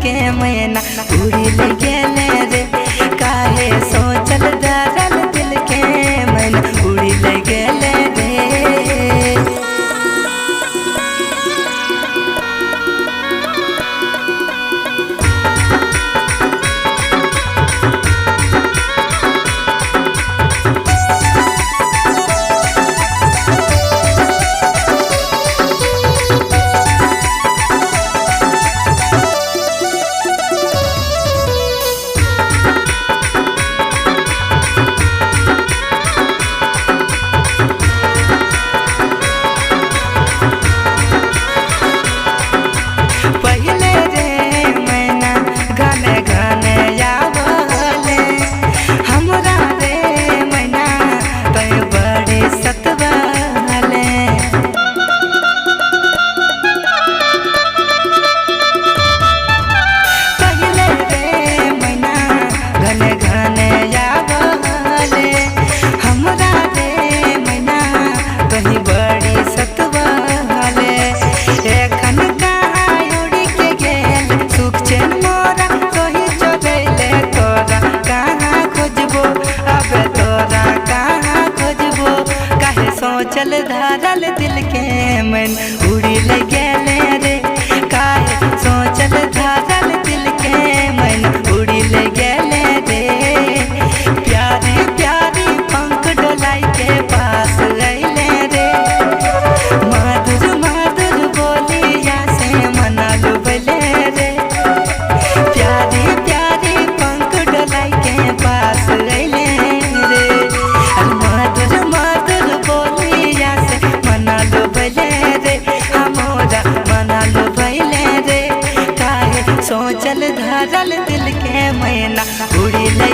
के मैना उड़ी ले गेले रे। काहे सोचल धरल दिल के मैना उड़ी ले गेले रे। पहले रे मैना गाने गाने आवले हमरा रे मैना तय बड़े सतवाले। पहले रे मैना गाने गाने आवले हमरा रे मैना कहीं बड़ी सतवाले। एखन चैन मोरा कहीं चले तोरा कहाँ खोजबो अब तोरा कहाँ खोजबो। काहे सोचल धरल दिल के मन उड़ी ले गेले रे। काहे सोचल धरल दिल के मन उड़ी ले गेले रे। प्यारी प्यारी पंख डोलाई के पास अइले रे। माधुर माधुर बोलिया से मना डूबले रे। प्यारी प्यारी पंख डोलाई के पास अइले रे। माधुर माधुर बोलिया से मना डूबले रे। हमरा मना डूबले रे। काहे सोचल धरल दिल के मैना उड़ी ले